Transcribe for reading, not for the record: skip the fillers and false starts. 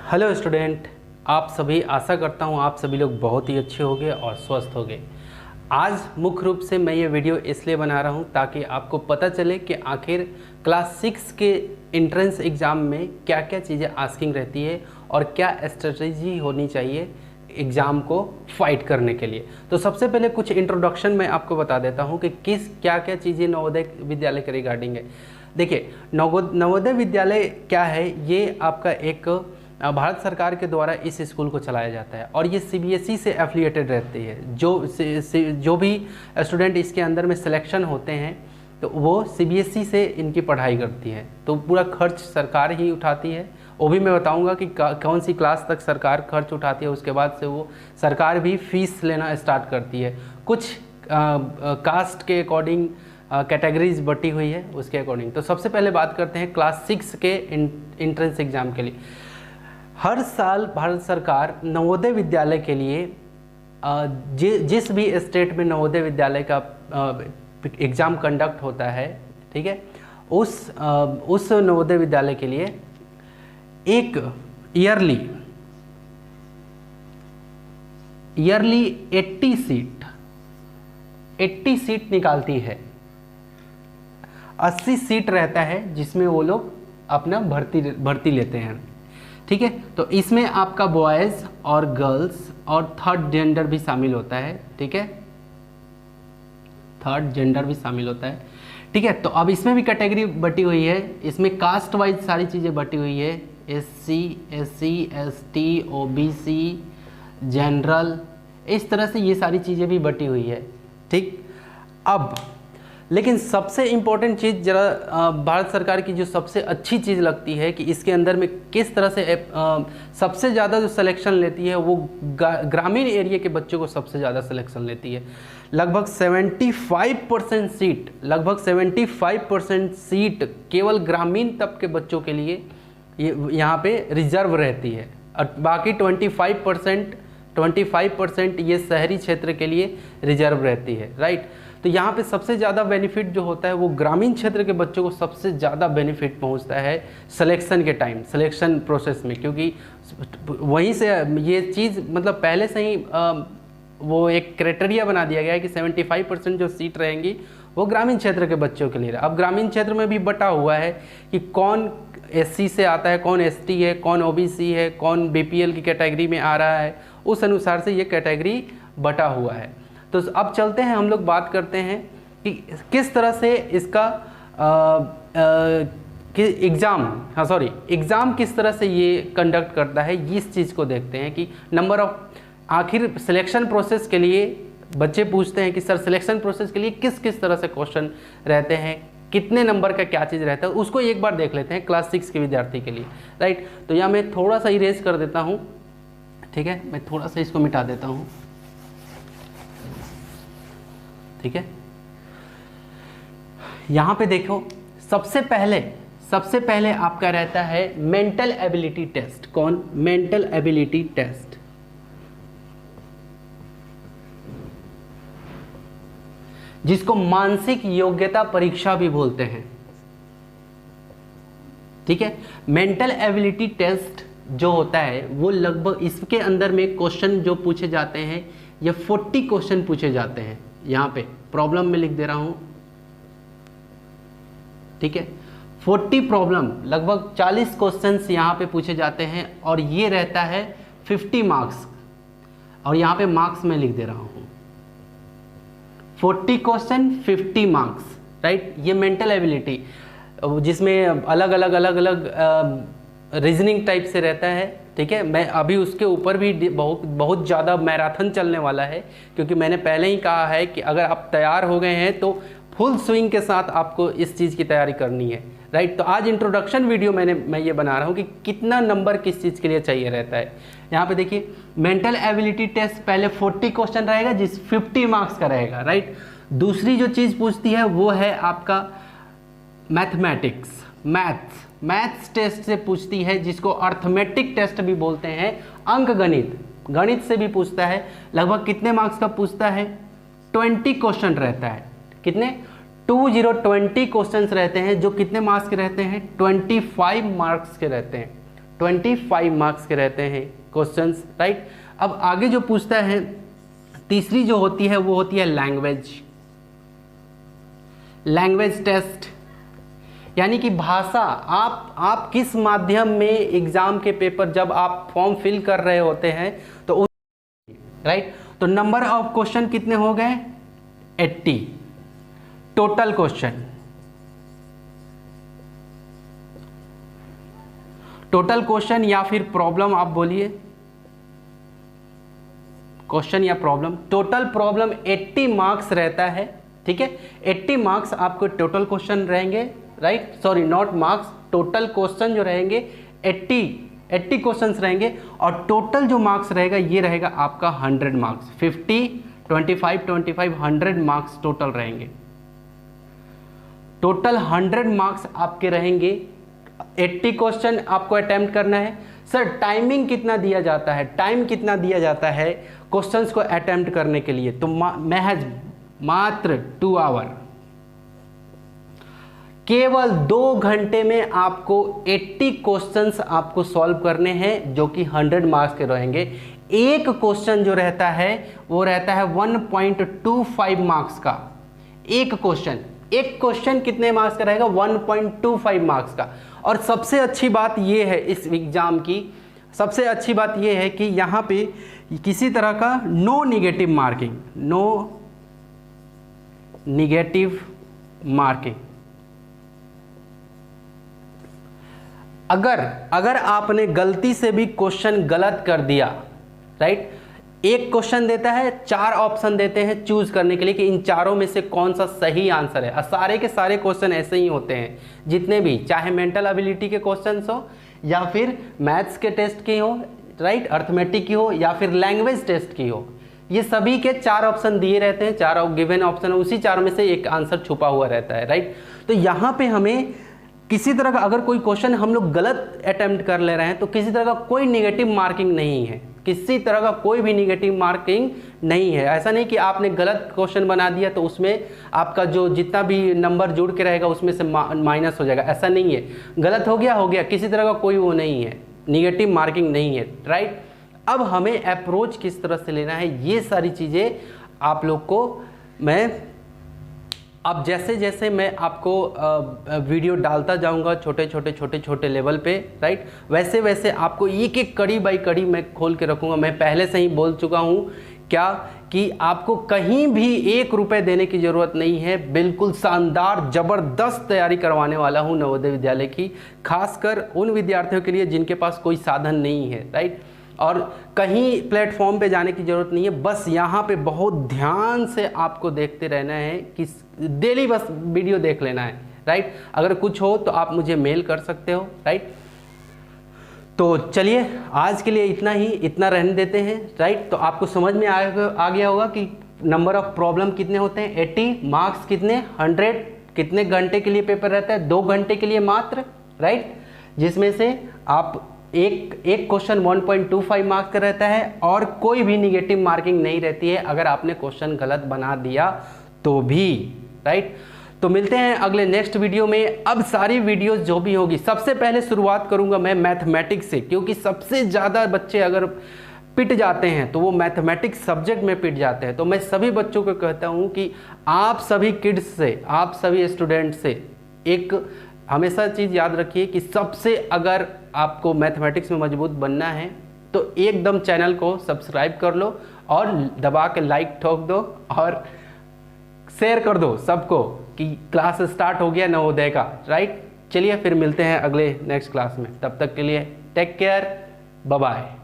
Hello student, आप सभी, आशा करता हूँ आप सभी लोग बहुत ही अच्छे होंगे और स्वस्थ होंगे। आज मुख्य रूप से मैं ये वीडियो इसलिए बना रहा हूँ ताकि आपको पता चले कि आखिर क्लास 6 के एंट्रेंस एग्ज़ाम में क्या क्या चीज़ें आस्किंग रहती है और क्या स्ट्रेटजी होनी चाहिए एग्ज़ाम को फाइट करने के लिए। तो सबसे पहले कुछ इंट्रोडक्शन मैं आपको बता देता हूँ कि क्या क्या चीज़ें नवोदय विद्यालय के रिगार्डिंग है। देखिए, नवोदय विद्यालय क्या है, ये आपका एक भारत सरकार के द्वारा इस स्कूल को चलाया जाता है और ये सीबीएसई से एफिलिएटेड रहती है। जो भी स्टूडेंट इसके अंदर में सिलेक्शन होते हैं तो वो सीबीएसई से इनकी पढ़ाई करती है, तो पूरा खर्च सरकार ही उठाती है। वो भी मैं बताऊंगा कि कौन सी क्लास तक सरकार खर्च उठाती है, उसके बाद से वो सरकार भी फीस लेना स्टार्ट करती है। कुछ कास्ट के अकॉर्डिंग कैटेगरीज बटी हुई है, उसके अकॉर्डिंग। तो सबसे पहले बात करते हैं क्लास 6 के एंट्रेंस एग्ज़ाम के लिए। हर साल भारत सरकार नवोदय विद्यालय के लिए जिस भी स्टेट में नवोदय विद्यालय का एग्ज़ाम कंडक्ट होता है, ठीक है, उस नवोदय विद्यालय के लिए एक ईयरली 80 सीट निकालती है। 80 सीट रहता है जिसमें वो लोग अपना भर्ती लेते हैं, ठीक है। तो इसमें आपका बॉयज़ और गर्ल्स और थर्ड जेंडर भी शामिल होता है, ठीक है, थर्ड जेंडर भी शामिल होता है, ठीक है। तो अब इसमें भी कैटेगरी बटी हुई है, इसमें कास्ट वाइज सारी चीज़ें बटी हुई है, SC, SC, ST, OBC, general, इस तरह से ये सारी चीज़ें भी बटी हुई है, ठीक। अब लेकिन सबसे इम्पोर्टेंट चीज़ जरा भारत सरकार की जो सबसे अच्छी चीज़ लगती है कि इसके अंदर में किस तरह से सबसे ज़्यादा जो सिलेक्शन लेती है वो ग्रामीण एरिया के बच्चों को सबसे ज़्यादा सिलेक्शन लेती है। लगभग 75% सीट केवल ग्रामीण तबके के बच्चों के लिए यहाँ पे रिजर्व रहती है और बाकी 25% ये शहरी क्षेत्र के लिए रिजर्व रहती है, राइट। तो यहाँ पे सबसे ज़्यादा बेनिफिट जो होता है वो ग्रामीण क्षेत्र के बच्चों को सबसे ज़्यादा बेनिफिट पहुँचता है सिलेक्शन के टाइम, सिलेक्शन प्रोसेस में, क्योंकि वहीं से ये चीज़ मतलब पहले से ही वो एक क्राइटेरिया बना दिया गया है कि 75% जो सीट रहेंगी वो ग्रामीण क्षेत्र के बच्चों के लिए। अब ग्रामीण क्षेत्र में भी बटा हुआ है कि कौन SC से आता है, कौन ST है, कौन OBC है, कौन BPL की कैटेगरी में आ रहा है, उस अनुसार से ये कैटेगरी बटा हुआ है। तो अब चलते हैं, हम लोग बात करते हैं कि किस तरह से इसका एग्ज़ाम किस तरह से ये कंडक्ट करता है, इस चीज़ को देखते हैं कि नंबर ऑफ, आखिर सिलेक्शन प्रोसेस के लिए बच्चे पूछते हैं कि सर सिलेक्शन प्रोसेस के लिए किस किस तरह से क्वेश्चन रहते हैं, कितने नंबर का क्या चीज़ रहता है, उसको एक बार देख लेते हैं क्लास 6 के विद्यार्थी के लिए, राइट। तो यहाँ मैं थोड़ा सा इरेज कर देता हूँ, ठीक है, मैं थोड़ा सा इसको मिटा देता हूँ, ठीक है। यहाँ पे देखो, सबसे पहले आपका रहता है मेंटल एबिलिटी टेस्ट। कौन? Mental ability test. जिसको मानसिक योग्यता परीक्षा भी बोलते हैं, ठीक है। मेंटल एबिलिटी टेस्ट जो होता है वो लगभग, इसके अंदर में क्वेश्चन जो पूछे जाते हैं ये 40 क्वेश्चन पूछे जाते हैं। यहाँ पे प्रॉब्लम में लिख दे रहा हूँ, ठीक है, 40 प्रॉब्लम, लगभग 40 क्वेश्चंस यहाँ पे पूछे जाते हैं और ये रहता है 50 मार्क्स, और यहाँ पे मार्क्स में लिख दे रहा हूँ 40 क्वेश्चन 50 मार्क्स, राइट। ये मेंटल एबिलिटी जिसमें अलग अलग रीजनिंग टाइप से रहता है, ठीक है। मैं अभी उसके ऊपर भी बहुत ज़्यादा मैराथन चलने वाला है, क्योंकि मैंने पहले ही कहा है कि अगर आप तैयार हो गए हैं तो फुल स्विंग के साथ आपको इस चीज़ की तैयारी करनी है, राइट। तो आज इंट्रोडक्शन वीडियो मैं ये बना रहा हूँ कि कितना नंबर किस चीज़ के लिए चाहिए रहता है। यहाँ पे देखिए, मेंटल एबिलिटी टेस्ट पहले 40 क्वेश्चन रहेगा, जिस 50 मार्क्स का रहेगा, राइट। दूसरी जो चीज़ पूछती है वो है आपका मैथमेटिक्स, मैथ्स टेस्ट से पूछती है, जिसको अर्थमेटिक टेस्ट भी बोलते हैं। अंक गणित से भी पूछता है। लगभग कितने मार्क्स का पूछता है? 20 क्वेश्चन रहता है। कितने? 20 क्वेश्चंस रहते हैं, जो कितने मार्क्स के रहते हैं? 25 मार्क्स के रहते हैं। 25 मार्क्स के रहते हैं क्वेश्चंस, राइट। अब आगे जो पूछता है, तीसरी जो होती है वो होती है लैंग्वेज टेस्ट, यानी कि भाषा। आप किस माध्यम में एग्जाम के पेपर जब आप फॉर्म फिल कर रहे होते हैं तो उस, राइट। तो नंबर ऑफ क्वेश्चन कितने हो गए? 80 टोटल क्वेश्चन या फिर प्रॉब्लम, आप बोलिए क्वेश्चन या प्रॉब्लम। टोटल प्रॉब्लम 80 मार्क्स रहता है, ठीक है। 80 मार्क्स आपको टोटल क्वेश्चन रहेंगे, right, sorry not marks, total question जो रहेंगे 80 क्वेश्चंस रहेंगे, और टोटल जो मार्क्स रहेगा ये रहेगा आपका 100 मार्क्स। 50 25 25 100 मार्क्स टोटल रहेंगे। टोटल 100 मार्क्स आपके रहेंगे। 80 क्वेश्चन आपको अटेम्प्ट करना है। सर टाइमिंग कितना दिया जाता है? टाइम कितना दिया जाता है क्वेश्चंस को अटेम्प्ट करने के लिए? तो महज मात्र 2 आवर, केवल 2 घंटे में आपको 80 क्वेश्चंस आपको सॉल्व करने हैं, जो कि 100 मार्क्स के रहेंगे। एक क्वेश्चन जो रहता है वो रहता है 1.25 मार्क्स का। एक क्वेश्चन कितने मार्क्स का रहेगा? 1.25 मार्क्स का। और सबसे अच्छी बात ये है इस एग्जाम की, सबसे अच्छी बात ये है कि यहाँ पे किसी तरह का नो नेगेटिव मार्किंग। अगर आपने गलती से भी क्वेश्चन गलत कर दिया, राइट, एक क्वेश्चन देता है, 4 ऑप्शन देते हैं चूज करने के लिए कि इन चारों में से कौन सा सही आंसर है। सारे के सारे क्वेश्चन ऐसे ही होते हैं, जितने भी, चाहे मेंटल एबिलिटी के क्वेश्चंस हो या फिर मैथ्स के टेस्ट की हो, राइट, अर्थमेटिक की हो या फिर लैंग्वेज टेस्ट की हो, ये सभी के 4 ऑप्शन दिए रहते हैं, 4 गिवन ऑप्शन, उसी 4 में से एक आंसर छुपा हुआ रहता है, राइट। तो यहाँ पे हमें किसी तरह का अगर कोई क्वेश्चन हम लोग गलत अटेम्प्ट कर ले रहे हैं तो किसी तरह का कोई नेगेटिव मार्किंग नहीं है, किसी तरह का कोई भी नेगेटिव मार्किंग नहीं है। ऐसा नहीं कि आपने गलत क्वेश्चन बना दिया तो उसमें आपका जो जितना भी नंबर जुड़ के रहेगा उसमें से माइनस हो जाएगा, ऐसा नहीं है। गलत हो गया, किसी तरह का कोई वो नहीं है, नेगेटिव मार्किंग नहीं है, राइट। अब हमें अप्रोच किस तरह से लेना है, ये सारी चीज़ें आप लोग को मैं अब जैसे जैसे मैं आपको वीडियो डालता जाऊंगा छोटे लेवल पे, राइट, वैसे वैसे आपको एक एक कड़ी बाई कड़ी मैं खोल के रखूंगा। मैं पहले से ही बोल चुका हूँ क्या कि आपको कहीं भी 1 रुपये देने की ज़रूरत नहीं है। बिल्कुल शानदार ज़बरदस्त तैयारी करवाने वाला हूँ नवोदय विद्यालय की, खासकर उन विद्यार्थियों के लिए जिनके पास कोई साधन नहीं है, राइट, और कहीं प्लेटफॉर्म पे जाने की ज़रूरत नहीं है। बस यहाँ पे बहुत ध्यान से आपको देखते रहना है कि डेली बस वीडियो देख लेना है, राइट। अगर कुछ हो तो आप मुझे मेल कर सकते हो, राइट। तो चलिए आज के लिए इतना रहने देते हैं, राइट। तो आपको समझ में आ गया होगा कि नंबर ऑफ प्रॉब्लम कितने होते हैं, 80, मार्क्स कितने, 100, कितने घंटे के लिए पेपर रहता है, 2 घंटे के लिए मात्र, राइट, जिसमें से आप एक क्वेश्चन 1.25 मार्क्स का रहता है और कोई भी निगेटिव मार्किंग नहीं रहती है अगर आपने क्वेश्चन गलत बना दिया तो भी, राइट। तो मिलते हैं अगले नेक्स्ट वीडियो में। अब सारी वीडियोस जो भी होगी, सबसे पहले शुरुआत करूंगा मैं मैथमेटिक्स से, क्योंकि सबसे ज़्यादा बच्चे अगर पिट जाते हैं तो वो मैथमेटिक्स सब्जेक्ट में पिट जाते हैं। तो मैं सभी बच्चों को कहता हूँ कि आप सभी किड्स से, आप सभी स्टूडेंट से एक हमेशा चीज़ याद रखिए कि सबसे अगर आपको मैथमेटिक्स में मजबूत बनना है तो एकदम चैनल को सब्सक्राइब कर लो और दबा के लाइक ठोक दो और शेयर कर दो सबको कि क्लास स्टार्ट हो गया नवोदय का, राइट। चलिए फिर मिलते हैं अगले नेक्स्ट क्लास में, तब तक के लिए टेक केयर, बाय बाय।